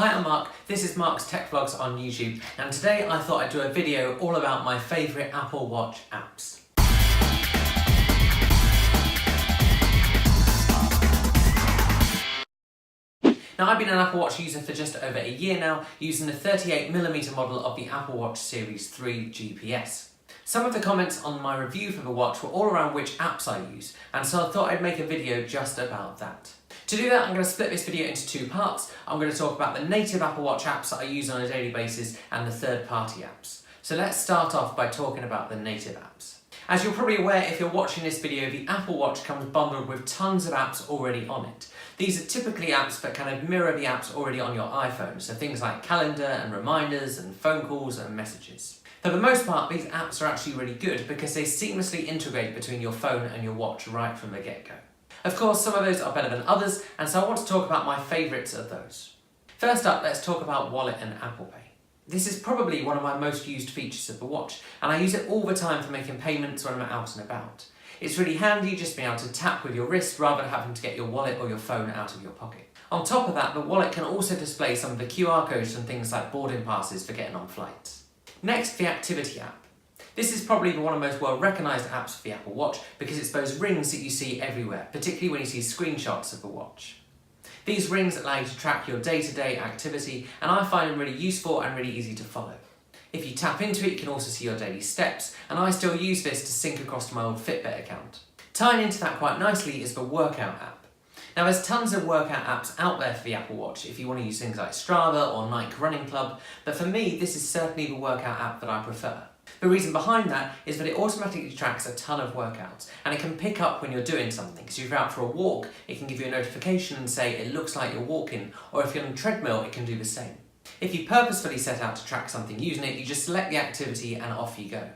Hi, I'm Mark. This is Mark's Tech Vlogs on YouTube, and today I thought I'd do a video all about my favourite Apple Watch apps. Now, I've been an Apple Watch user for just over a year now, using the 38mm model of the Apple Watch Series 3 GPS. Some of the comments on my review for the watch were all around which apps I use, and so I thought I'd make a video just about that. To do that, I'm going to split this video into two parts. I'm going to talk about the native Apple Watch apps that I use on a daily basis and the third-party apps. So let's start off by talking about the native apps. As you're probably aware, if you're watching this video, the Apple Watch comes bundled with tons of apps already on it. These are typically apps that kind of mirror the apps already on your iPhone, so things like calendar and reminders and phone calls and messages. For the most part, these apps are actually really good because they seamlessly integrate between your phone and your watch right from the get-go. Of course, some of those are better than others, and so I want to talk about my favourites of those. First up, let's talk about Wallet and Apple Pay. This is probably one of my most used features of the watch, and I use it all the time for making payments when I'm out and about. It's really handy just being able to tap with your wrist rather than having to get your wallet or your phone out of your pocket. On top of that, the wallet can also display some of the QR codes and things like boarding passes for getting on flights. Next, the Activity app. This is probably one of the most well-recognised apps for the Apple Watch because it's those rings that you see everywhere, particularly when you see screenshots of the watch. These rings allow you to track your day-to-day activity, and I find them really useful and really easy to follow. If you tap into it, you can also see your daily steps, and I still use this to sync across to my old Fitbit account. Tying into that quite nicely is the Workout app. Now, there's tons of workout apps out there for the Apple Watch if you want to use things like Strava or Nike Running Club, but for me, this is certainly the workout app that I prefer. The reason behind that is that it automatically tracks a ton of workouts, and it can pick up when you're doing something. So if you're out for a walk, it can give you a notification and say it looks like you're walking, or if you're on a treadmill, it can do the same. If you purposefully set out to track something using it, you just select the activity and off you go.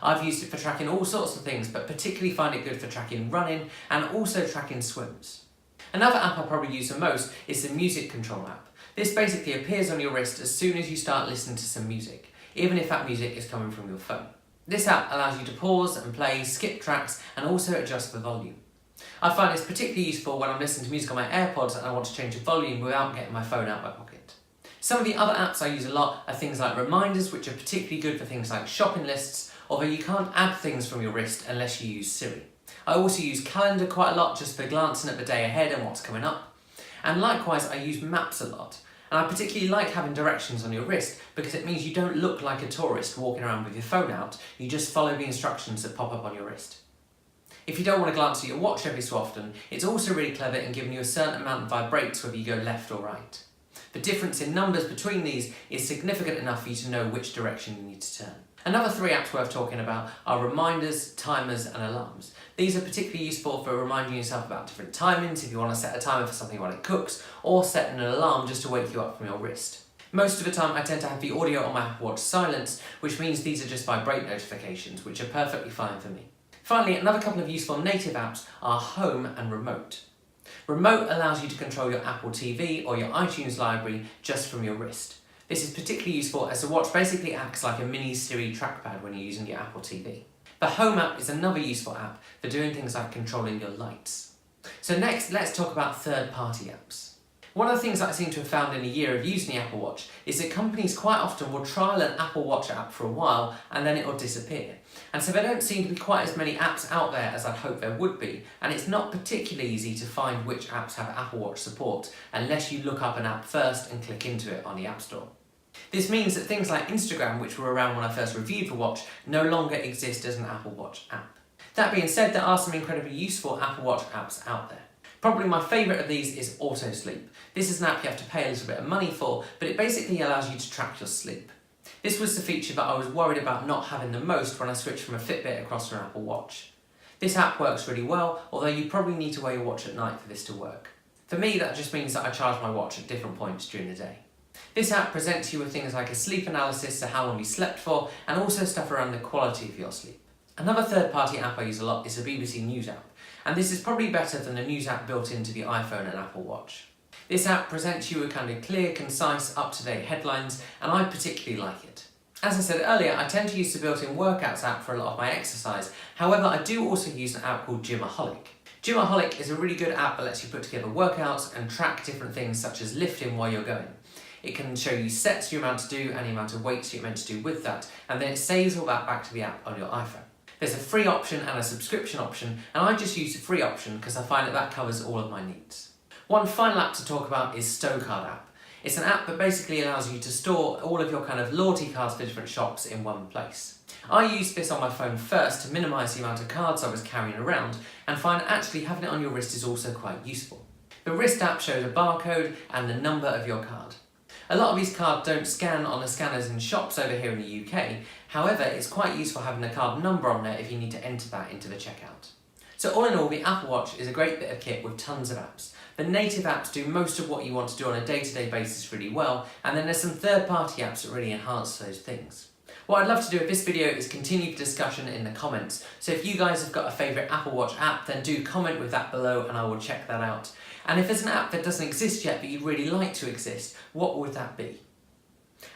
I've used it for tracking all sorts of things, but particularly find it good for tracking running and also tracking swims. Another app I probably use the most is the Music Control app. This basically appears on your wrist as soon as you start listening to some music, even if that music is coming from your phone. This app allows you to pause and play, skip tracks, and also adjust the volume. I find this particularly useful when I'm listening to music on my AirPods and I want to change the volume without getting my phone out of my pocket. Some of the other apps I use a lot are things like reminders, which are particularly good for things like shopping lists, although you can't add things from your wrist unless you use Siri. I also use Calendar quite a lot just for glancing at the day ahead and what's coming up. And likewise, I use Maps a lot. And I particularly like having directions on your wrist because it means you don't look like a tourist walking around with your phone out, you just follow the instructions that pop up on your wrist. If you don't want to glance at your watch every so often, it's also really clever in giving you a certain amount that vibrates whether you go left or right. The difference in numbers between these is significant enough for you to know which direction you need to turn. Another three apps worth talking about are reminders, timers and alarms. These are particularly useful for reminding yourself about different timings if you want to set a timer for something while it cooks, or setting an alarm just to wake you up from your wrist. Most of the time I tend to have the audio on my Apple Watch silence, which means these are just vibrate notifications, which are perfectly fine for me. Finally, another couple of useful native apps are Home and Remote. Remote allows you to control your Apple TV or your iTunes library just from your wrist. This is particularly useful as the watch basically acts like a mini Siri trackpad when you're using your Apple TV. The Home app is another useful app for doing things like controlling your lights. So next, let's talk about third-party apps. One of the things that I seem to have found in a year of using the Apple Watch is that companies quite often will trial an Apple Watch app for a while and then it will disappear. And so there don't seem to be quite as many apps out there as I'd hope there would be, and it's not particularly easy to find which apps have Apple Watch support unless you look up an app first and click into it on the App Store. This means that things like Instagram, which were around when I first reviewed the watch, no longer exist as an Apple Watch app. That being said, there are some incredibly useful Apple Watch apps out there. Probably my favourite of these is Auto Sleep. This is an app you have to pay a little bit of money for, but it basically allows you to track your sleep. This was the feature that I was worried about not having the most when I switched from a Fitbit across to an Apple Watch. This app works really well, although you probably need to wear your watch at night for this to work. For me, that just means that I charge my watch at different points during the day. This app presents you with things like a sleep analysis, so how long you slept for, and also stuff around the quality of your sleep. Another third-party app I use a lot is the BBC News app, and this is probably better than the news app built into the iPhone and Apple Watch. This app presents you with kind of clear, concise, up-to-date headlines, and I particularly like it. As I said earlier, I tend to use the built-in Workouts app for a lot of my exercise. However, I do also use an app called Gymaholic. Gymaholic is a really good app that lets you put together workouts and track different things such as lifting while you're going. It can show you sets you're meant to do and the amount of weights you're meant to do with that, and then it saves all that back to the app on your iPhone. There's a free option and a subscription option, and I just use the free option because I find that covers all of my needs. One final app to talk about is Stocard app. It's an app that basically allows you to store all of your kind of loyalty cards for different shops in one place. I used this on my phone first to minimise the amount of cards I was carrying around, and find that actually having it on your wrist is also quite useful. The wrist app shows a barcode and the number of your card. A lot of these cards don't scan on the scanners in shops over here in the UK, however it's quite useful having a card number on there if you need to enter that into the checkout. So all in all, the Apple Watch is a great bit of kit with tons of apps. The native apps do most of what you want to do on a day-to-day basis really well, and then there's some third-party apps that really enhance those things. What I'd love to do with this video is continue the discussion in the comments, so if you guys have got a favourite Apple Watch app, then do comment with that below and I will check that out. And if there's an app that doesn't exist yet but you'd really like to exist, what would that be?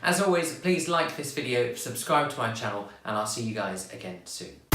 As always, please like this video, subscribe to my channel, and I'll see you guys again soon.